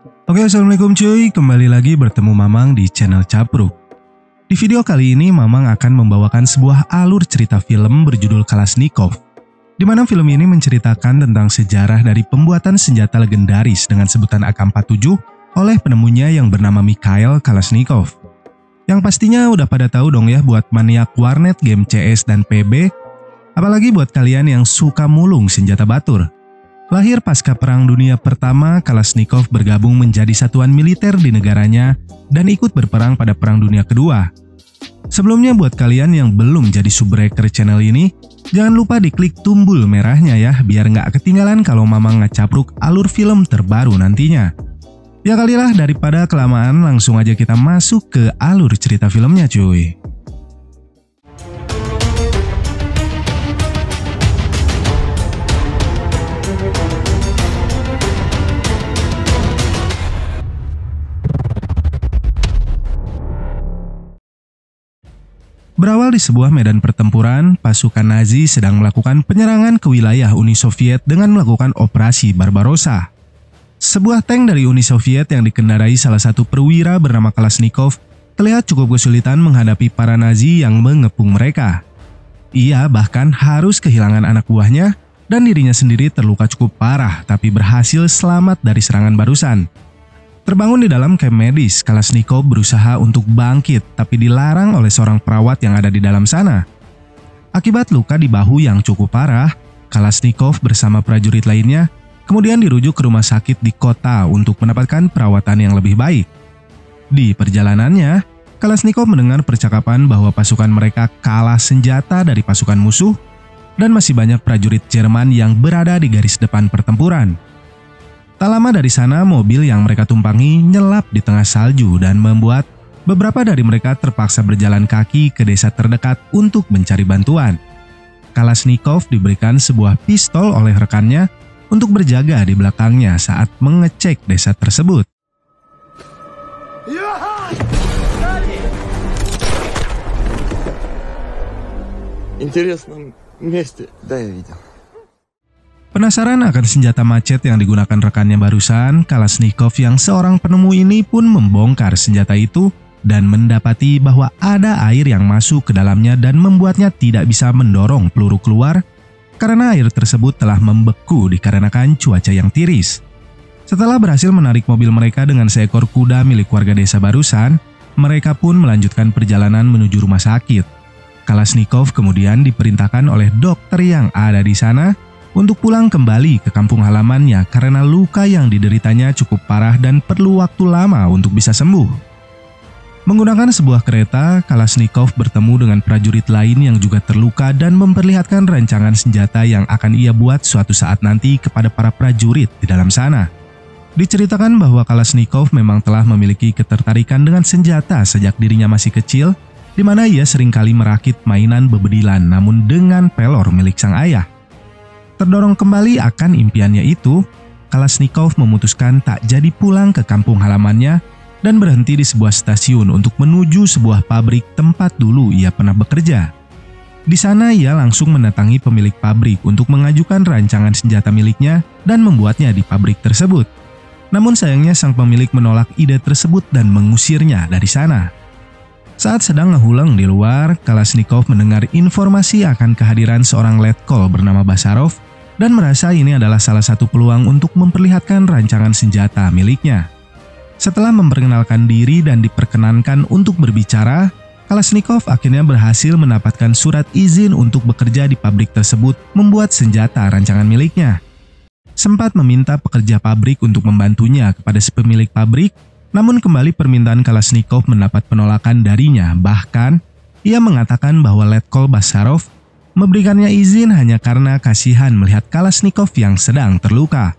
Oke, assalamualaikum cuy. Kembali lagi bertemu Mamang di channel Capruk. Di video kali ini Mamang akan membawakan sebuah alur cerita film berjudul Kalashnikov, di mana film ini menceritakan tentang sejarah dari pembuatan senjata legendaris dengan sebutan AK-47 oleh penemunya yang bernama Mikhail Kalashnikov. Yang pastinya udah pada tahu dong ya buat maniak warnet game CS dan PB, apalagi buat kalian yang suka mulung senjata batur. Lahir pasca Perang Dunia Pertama, Kalashnikov bergabung menjadi satuan militer di negaranya dan ikut berperang pada Perang Dunia Kedua. Sebelumnya buat kalian yang belum jadi subbreaker channel ini, jangan lupa diklik tombol merahnya ya, biar nggak ketinggalan kalau Mamang ngecapruk alur film terbaru nantinya. Ya kalilah daripada kelamaan, langsung aja kita masuk ke alur cerita filmnya cuy. Berawal di sebuah medan pertempuran, pasukan Nazi sedang melakukan penyerangan ke wilayah Uni Soviet dengan melakukan operasi Barbarossa. Sebuah tank dari Uni Soviet yang dikendarai salah satu perwira bernama Kalashnikov terlihat cukup kesulitan menghadapi para Nazi yang mengepung mereka. Ia bahkan harus kehilangan anak buahnya dan dirinya sendiri terluka cukup parah tapi berhasil selamat dari serangan barusan. Terbangun di dalam camp medis, Kalashnikov berusaha untuk bangkit tapi dilarang oleh seorang perawat yang ada di dalam sana. Akibat luka di bahu yang cukup parah, Kalashnikov bersama prajurit lainnya kemudian dirujuk ke rumah sakit di kota untuk mendapatkan perawatan yang lebih baik. Di perjalanannya, Kalashnikov mendengar percakapan bahwa pasukan mereka kalah senjata dari pasukan musuh dan masih banyak prajurit Jerman yang berada di garis depan pertempuran. Tak lama dari sana, mobil yang mereka tumpangi nyelap di tengah salju dan membuat beberapa dari mereka terpaksa berjalan kaki ke desa terdekat untuk mencari bantuan. Kalashnikov diberikan sebuah pistol oleh rekannya untuk berjaga di belakangnya saat mengecek desa tersebut. Интересном месте, да, я видел. Penasaran akan senjata macet yang digunakan rekannya barusan, Kalashnikov yang seorang penemu ini pun membongkar senjata itu dan mendapati bahwa ada air yang masuk ke dalamnya dan membuatnya tidak bisa mendorong peluru keluar karena air tersebut telah membeku dikarenakan cuaca yang tiris. Setelah berhasil menarik mobil mereka dengan seekor kuda milik warga desa barusan, mereka pun melanjutkan perjalanan menuju rumah sakit. Kalashnikov kemudian diperintahkan oleh dokter yang ada di sana untuk pulang kembali ke kampung halamannya karena luka yang dideritanya cukup parah dan perlu waktu lama untuk bisa sembuh. Menggunakan sebuah kereta, Kalashnikov bertemu dengan prajurit lain yang juga terluka dan memperlihatkan rancangan senjata yang akan ia buat suatu saat nanti kepada para prajurit di dalam sana. Diceritakan bahwa Kalashnikov memang telah memiliki ketertarikan dengan senjata sejak dirinya masih kecil, di mana ia seringkali merakit mainan bebedilan namun dengan pelor milik sang ayah. Terdorong kembali akan impiannya itu, Kalashnikov memutuskan tak jadi pulang ke kampung halamannya dan berhenti di sebuah stasiun untuk menuju sebuah pabrik tempat dulu ia pernah bekerja. Di sana ia langsung mendatangi pemilik pabrik untuk mengajukan rancangan senjata miliknya dan membuatnya di pabrik tersebut. Namun sayangnya sang pemilik menolak ide tersebut dan mengusirnya dari sana. Saat sedang ngehulang di luar, Kalashnikov mendengar informasi akan kehadiran seorang letkol bernama Basarov dan merasa ini adalah salah satu peluang untuk memperlihatkan rancangan senjata miliknya. Setelah memperkenalkan diri dan diperkenankan untuk berbicara, Kalashnikov akhirnya berhasil mendapatkan surat izin untuk bekerja di pabrik tersebut membuat senjata rancangan miliknya. Sempat meminta pekerja pabrik untuk membantunya kepada si pemilik pabrik, namun kembali permintaan Kalashnikov mendapat penolakan darinya. Bahkan, ia mengatakan bahwa letkol Basarov memberikannya izin hanya karena kasihan melihat Kalashnikov yang sedang terluka.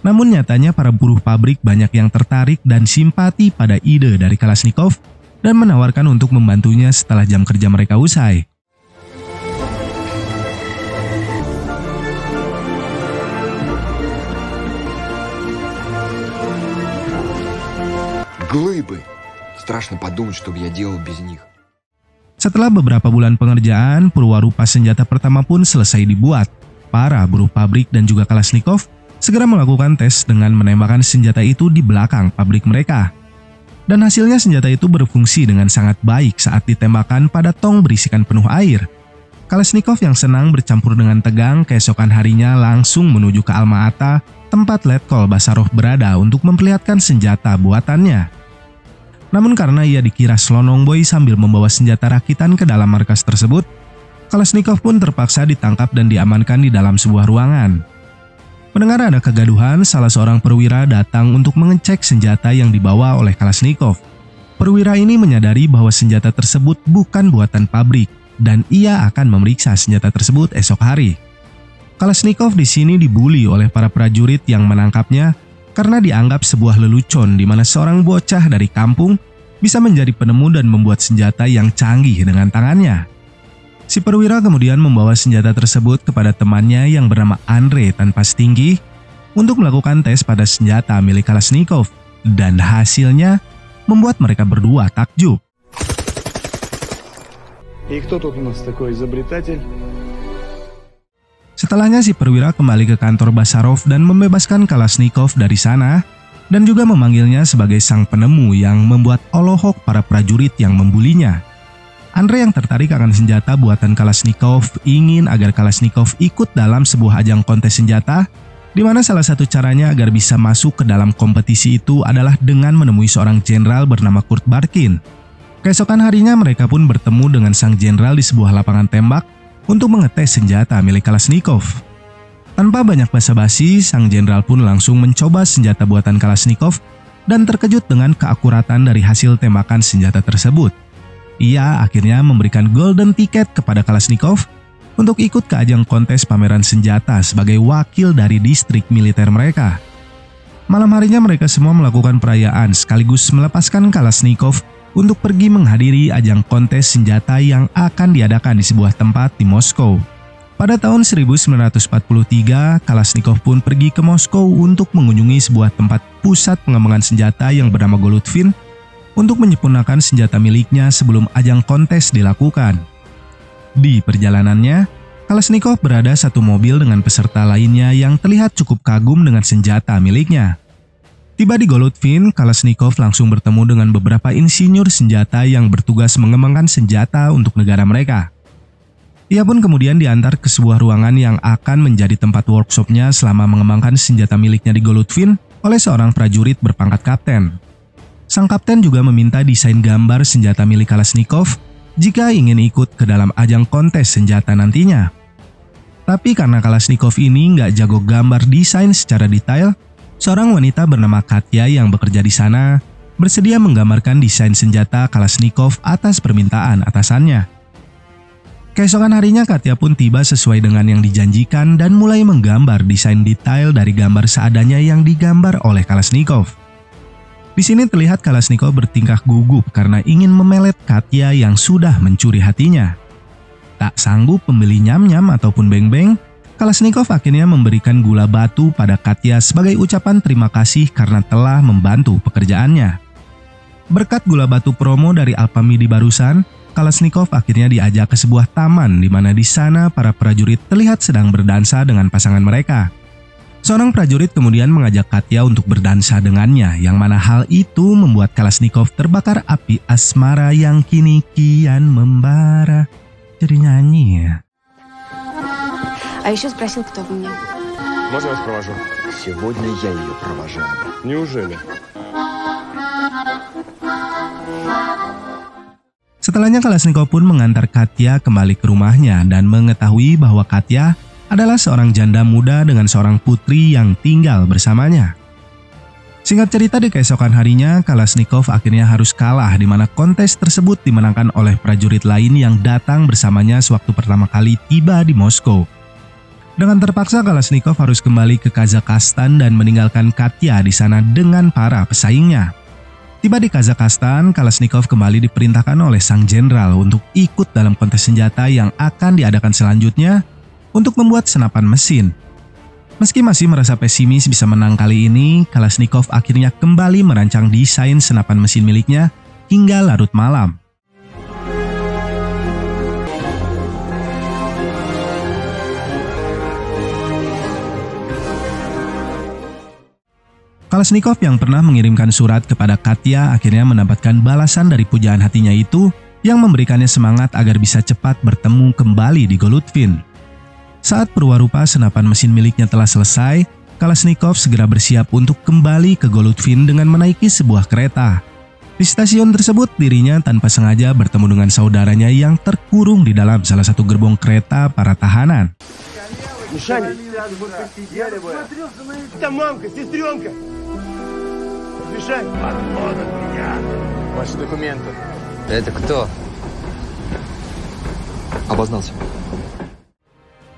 Namun nyatanya para buruh pabrik banyak yang tertarik dan simpati pada ide dari Kalashnikov dan menawarkan untuk membantunya setelah jam kerja mereka usai. Глыбы. Страшно подумать, что бы я делал без них. Setelah beberapa bulan pengerjaan, perwarupa senjata pertama pun selesai dibuat. Para buruh pabrik dan juga Kalashnikov segera melakukan tes dengan menembakkan senjata itu di belakang pabrik mereka. Dan hasilnya senjata itu berfungsi dengan sangat baik saat ditembakkan pada tong berisikan penuh air. Kalashnikov yang senang bercampur dengan tegang keesokan harinya langsung menuju ke Alma-Ata, tempat Letkol Basarov berada untuk memperlihatkan senjata buatannya. Namun karena ia dikira Slonong Boy sambil membawa senjata rakitan ke dalam markas tersebut, Kalashnikov pun terpaksa ditangkap dan diamankan di dalam sebuah ruangan. Mendengar ada kegaduhan, salah seorang perwira datang untuk mengecek senjata yang dibawa oleh Kalashnikov. Perwira ini menyadari bahwa senjata tersebut bukan buatan pabrik dan ia akan memeriksa senjata tersebut esok hari. Kalashnikov di sini dibully oleh para prajurit yang menangkapnya karena dianggap sebuah lelucon di mana seorang bocah dari kampung bisa menjadi penemu dan membuat senjata yang canggih dengan tangannya. Si perwira kemudian membawa senjata tersebut kepada temannya yang bernama Andre tanpa setinggi untuk melakukan tes pada senjata milik Kalashnikov dan hasilnya membuat mereka berdua takjub. И кто тут у нас такой изобретатель? Setelahnya si perwira kembali ke kantor Basarov dan membebaskan Kalashnikov dari sana dan juga memanggilnya sebagai sang penemu yang membuat olohok para prajurit yang membulinya. Andre yang tertarik akan senjata buatan Kalashnikov ingin agar Kalashnikov ikut dalam sebuah ajang kontes senjata, di mana salah satu caranya agar bisa masuk ke dalam kompetisi itu adalah dengan menemui seorang jenderal bernama Kurt Barkin. Keesokan harinya mereka pun bertemu dengan sang jenderal di sebuah lapangan tembak untuk mengetes senjata milik Kalashnikov. Tanpa banyak basa-basi, sang jenderal pun langsung mencoba senjata buatan Kalashnikov dan terkejut dengan keakuratan dari hasil tembakan senjata tersebut. Ia akhirnya memberikan golden ticket kepada Kalashnikov untuk ikut ke ajang kontes pameran senjata sebagai wakil dari distrik militer mereka. Malam harinya mereka semua melakukan perayaan sekaligus melepaskan Kalashnikov untuk pergi menghadiri ajang kontes senjata yang akan diadakan di sebuah tempat di Moskow. Pada tahun 1943, Kalashnikov pun pergi ke Moskow untuk mengunjungi sebuah tempat pusat pengembangan senjata yang bernama Golutvin untuk menyempurnakan senjata miliknya sebelum ajang kontes dilakukan. Di perjalanannya, Kalashnikov berada satu mobil dengan peserta lainnya yang terlihat cukup kagum dengan senjata miliknya. Tiba di Golutvin, Kalashnikov langsung bertemu dengan beberapa insinyur senjata yang bertugas mengembangkan senjata untuk negara mereka. Ia pun kemudian diantar ke sebuah ruangan yang akan menjadi tempat workshopnya selama mengembangkan senjata miliknya di Golutvin oleh seorang prajurit berpangkat kapten. Sang kapten juga meminta desain gambar senjata milik Kalashnikov jika ingin ikut ke dalam ajang kontes senjata nantinya. Tapi karena Kalashnikov ini nggak jago gambar desain secara detail, seorang wanita bernama Katya yang bekerja di sana bersedia menggambarkan desain senjata Kalashnikov atas permintaan atasannya. Keesokan harinya Katya pun tiba sesuai dengan yang dijanjikan dan mulai menggambar desain detail dari gambar seadanya yang digambar oleh Kalashnikov. Di sini terlihat Kalashnikov bertingkah gugup karena ingin memelet Katya yang sudah mencuri hatinya. Tak sanggup membeli nyam-nyam ataupun beng-beng, Kalashnikov akhirnya memberikan gula batu pada Katya sebagai ucapan terima kasih karena telah membantu pekerjaannya. Berkat gula batu promo dari Alpamidi barusan, Kalashnikov akhirnya diajak ke sebuah taman di mana di sana para prajurit terlihat sedang berdansa dengan pasangan mereka. Seorang prajurit kemudian mengajak Katya untuk berdansa dengannya, yang mana hal itu membuat Kalashnikov terbakar api asmara yang kini kian membara. Jadi nyanyi ya. А еще спросил, кто вы мне. Можно я вас провожу? Сегодня я ее провожаю. Неужели? Setelahnya Kalashnikov pun mengantar Katya kembali ke rumahnya dan mengetahui bahwa Katya adalah seorang janda muda dengan seorang putri yang tinggal bersamanya. Singkat cerita, di keesokan harinya Kalashnikov akhirnya harus kalah di mana kontes tersebut dimenangkan oleh prajurit lain yang datang bersamanya sewaktu pertama kali tiba di Moskow. Dengan terpaksa Kalashnikov harus kembali ke Kazakhstan dan meninggalkan Katya di sana dengan para pesaingnya. Tiba di Kazakhstan, Kalashnikov kembali diperintahkan oleh sang jenderal untuk ikut dalam kontes senjata yang akan diadakan selanjutnya untuk membuat senapan mesin. Meski masih merasa pesimis bisa menang kali ini, Kalashnikov akhirnya kembali merancang desain senapan mesin miliknya hingga larut malam. Kalashnikov yang pernah mengirimkan surat kepada Katya akhirnya mendapatkan balasan dari pujaan hatinya itu yang memberikannya semangat agar bisa cepat bertemu kembali di Golutvin. Saat perwarupa senapan mesin miliknya telah selesai, Kalashnikov segera bersiap untuk kembali ke Golutvin dengan menaiki sebuah kereta. Di stasiun tersebut, dirinya tanpa sengaja bertemu dengan saudaranya yang terkurung di dalam salah satu gerbong kereta para tahanan. Мишаня! Это мамка, сестренка! Мишаня! Подход от меня! Ваши документы. Это кто? Обознался.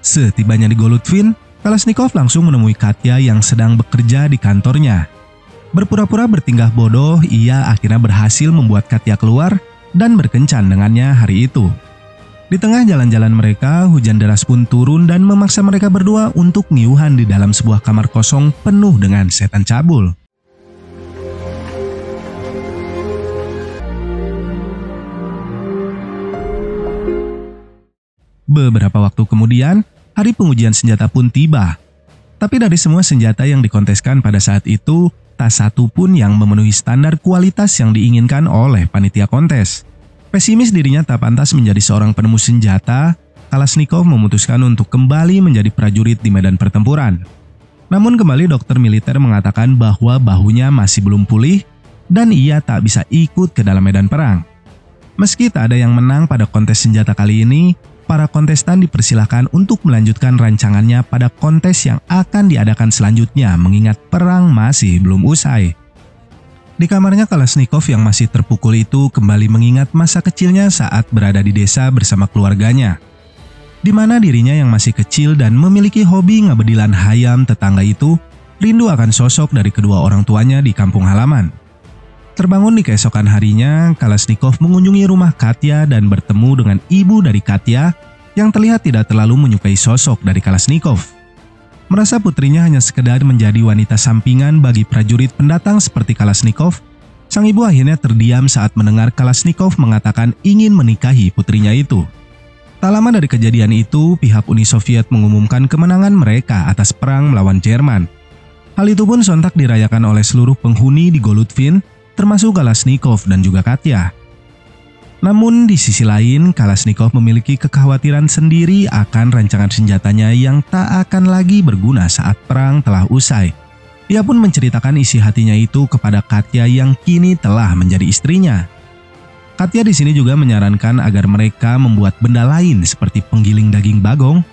Setibanya di Golutvin, Kalashnikov langsung menemui Katya yang sedang bekerja di kantornya. Berpura-pura bertingkah bodoh, ia akhirnya berhasil membuat Katya keluar dan berkencan dengannya hari itu. Di tengah jalan-jalan mereka, hujan deras pun turun dan memaksa mereka berdua untuk niuhan di dalam sebuah kamar kosong penuh dengan setan cabul. Beberapa waktu kemudian, hari pengujian senjata pun tiba. Tapi dari semua senjata yang dikonteskan pada saat itu, tak satu pun yang memenuhi standar kualitas yang diinginkan oleh panitia kontes. Pesimis dirinya tak pantas menjadi seorang penemu senjata, Kalashnikov memutuskan untuk kembali menjadi prajurit di medan pertempuran. Namun kembali dokter militer mengatakan bahwa bahunya masih belum pulih dan ia tak bisa ikut ke dalam medan perang. Meski tak ada yang menang pada kontes senjata kali ini, para kontestan dipersilahkan untuk melanjutkan rancangannya pada kontes yang akan diadakan selanjutnya mengingat perang masih belum usai. Di kamarnya, Kalashnikov yang masih terpukul itu kembali mengingat masa kecilnya saat berada di desa bersama keluarganya, di mana dirinya yang masih kecil dan memiliki hobi ngebedilan hayam tetangga itu rindu akan sosok dari kedua orang tuanya di kampung halaman. Terbangun di keesokan harinya, Kalashnikov mengunjungi rumah Katya dan bertemu dengan ibu dari Katya yang terlihat tidak terlalu menyukai sosok dari Kalashnikov. Merasa putrinya hanya sekedar menjadi wanita sampingan bagi prajurit pendatang seperti Kalashnikov, sang ibu akhirnya terdiam saat mendengar Kalashnikov mengatakan ingin menikahi putrinya itu. Tak lama dari kejadian itu, pihak Uni Soviet mengumumkan kemenangan mereka atas perang melawan Jerman. Hal itu pun sontak dirayakan oleh seluruh penghuni di Golutvin, termasuk Kalashnikov dan juga Katya. Namun di sisi lain, Kalashnikov memiliki kekhawatiran sendiri akan rancangan senjatanya yang tak akan lagi berguna saat perang telah usai. Ia pun menceritakan isi hatinya itu kepada Katya yang kini telah menjadi istrinya. Katya di sini juga menyarankan agar mereka membuat benda lain seperti penggiling daging bagong,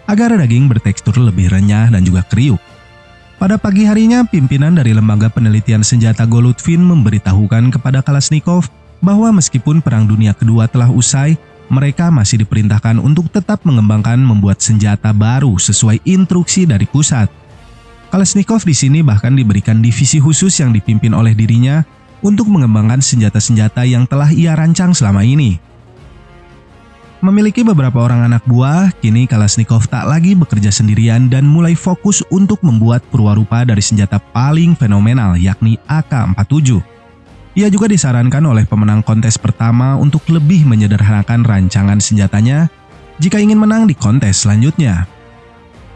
agar daging bertekstur lebih renyah dan juga kriuk. Pada pagi harinya, pimpinan dari Lembaga Penelitian Senjata Golutvin memberitahukan kepada Kalashnikov bahwa meskipun Perang Dunia Kedua telah usai, mereka masih diperintahkan untuk tetap mengembangkan membuat senjata baru sesuai instruksi dari pusat. Kalashnikov di sini bahkan diberikan divisi khusus yang dipimpin oleh dirinya untuk mengembangkan senjata-senjata yang telah ia rancang selama ini. Memiliki beberapa orang anak buah, kini Kalashnikov tak lagi bekerja sendirian dan mulai fokus untuk membuat perwarupa dari senjata paling fenomenal yakni AK-47. Ia juga disarankan oleh pemenang kontes pertama untuk lebih menyederhanakan rancangan senjatanya jika ingin menang di kontes selanjutnya.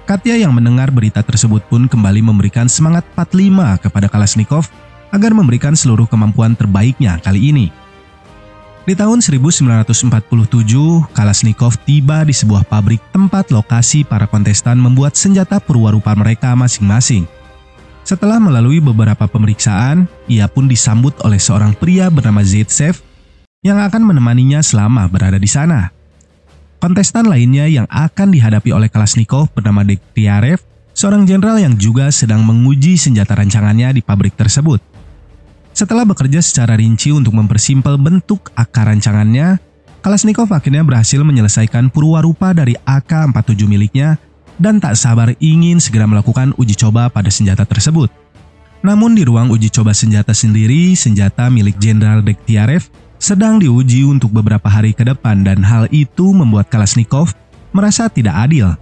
Katya yang mendengar berita tersebut pun kembali memberikan semangat 45 kepada Kalashnikov agar memberikan seluruh kemampuan terbaiknya kali ini. Di tahun 1947, Kalashnikov tiba di sebuah pabrik tempat lokasi para kontestan membuat senjata perwarupa mereka masing-masing. Setelah melalui beberapa pemeriksaan, ia pun disambut oleh seorang pria bernama Zaitsev yang akan menemaninya selama berada di sana. Kontestan lainnya yang akan dihadapi oleh Kalashnikov bernama Degtyarev, seorang jenderal yang juga sedang menguji senjata rancangannya di pabrik tersebut. Setelah bekerja secara rinci untuk mempersimpel bentuk AK rancangannya, Kalashnikov akhirnya berhasil menyelesaikan perwarupa dari AK-47 miliknya dan tak sabar ingin segera melakukan uji coba pada senjata tersebut. Namun di ruang uji coba senjata sendiri, senjata milik Jenderal Degtyarev sedang diuji untuk beberapa hari ke depan dan hal itu membuat Kalashnikov merasa tidak adil.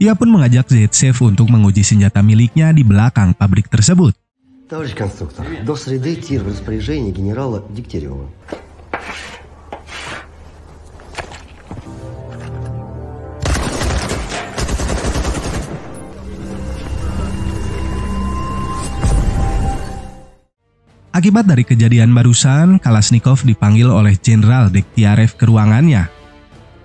Ia pun mengajak Zaitsev untuk menguji senjata miliknya di belakang pabrik tersebut. Товарищ конструктор, до среды тир в распоряжении генерала Дегтярева. Akibat dari kejadian barusan, Kalashnikov dipanggil oleh Jenderal Degtyarev ke ruangannya.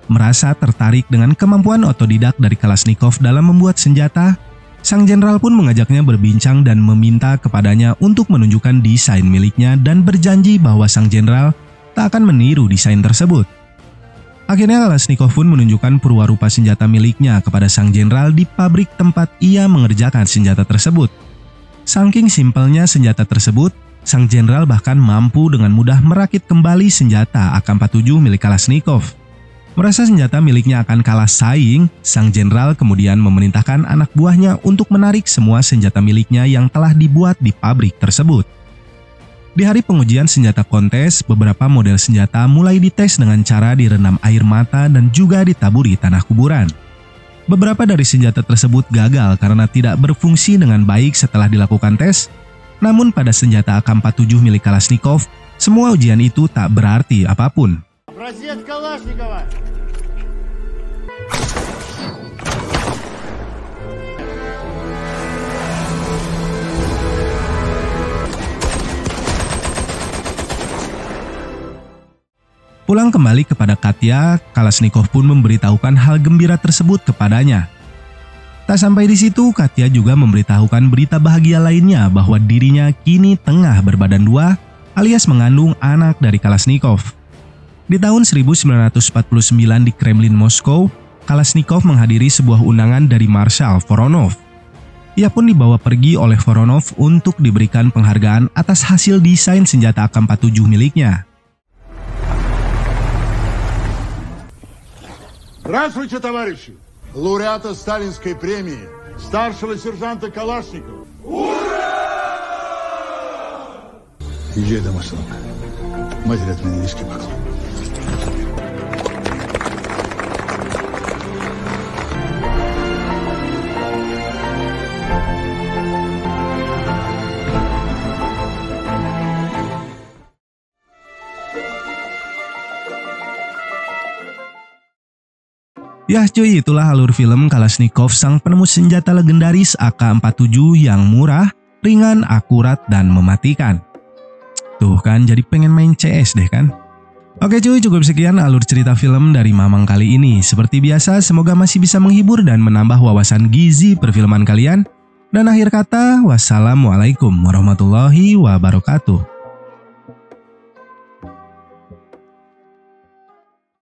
Merasa tertarik dengan kemampuan otodidak dari Kalashnikov dalam membuat senjata, sang jenderal pun mengajaknya berbincang dan meminta kepadanya untuk menunjukkan desain miliknya dan berjanji bahwa sang jenderal tak akan meniru desain tersebut. Akhirnya Kalashnikov pun menunjukkan perwarupa senjata miliknya kepada sang jenderal di pabrik tempat ia mengerjakan senjata tersebut. Saking simpelnya senjata tersebut, sang jenderal bahkan mampu dengan mudah merakit kembali senjata AK-47 milik Kalashnikov. Merasa senjata miliknya akan kalah saing, sang jenderal kemudian memerintahkan anak buahnya untuk menarik semua senjata miliknya yang telah dibuat di pabrik tersebut. Di hari pengujian senjata kontes, beberapa model senjata mulai dites dengan cara direndam air mata dan juga ditaburi tanah kuburan. Beberapa dari senjata tersebut gagal karena tidak berfungsi dengan baik setelah dilakukan tes. Namun pada senjata AK-47 milik Kalashnikov, semua ujian itu tak berarti apapun. Образец Калашникова! Pulang kembali kepada Katya, Kalashnikov pun memberitahukan hal gembira tersebut kepadanya. Tak sampai di situ, Katya juga memberitahukan berita bahagia lainnya bahwa dirinya kini tengah berbadan dua alias mengandung anak dari Kalashnikov. Di tahun 1949 di Kremlin Moskow, Kalashnikov menghadiri sebuah undangan dari Marshal Voronov. Ia pun dibawa pergi oleh Voronov untuk diberikan penghargaan atas hasil desain senjata AK-47 miliknya. Здравствуйте, товарищи! Лауреата Сталинской премии, старшего сержанта Калашникова. Ура! Езжай домой, сынок. Матери от меня низкий поклон. Yah cuy, itulah alur film Kalashnikov, sang penemu senjata legendaris AK-47 yang murah, ringan, akurat, dan mematikan. Tuh kan, jadi pengen main CS deh kan? Oke cuy, cukup sekian alur cerita film dari Mamang kali ini. Seperti biasa, semoga masih bisa menghibur dan menambah wawasan gizi perfilman kalian. Dan akhir kata, wassalamualaikum warahmatullahi wabarakatuh.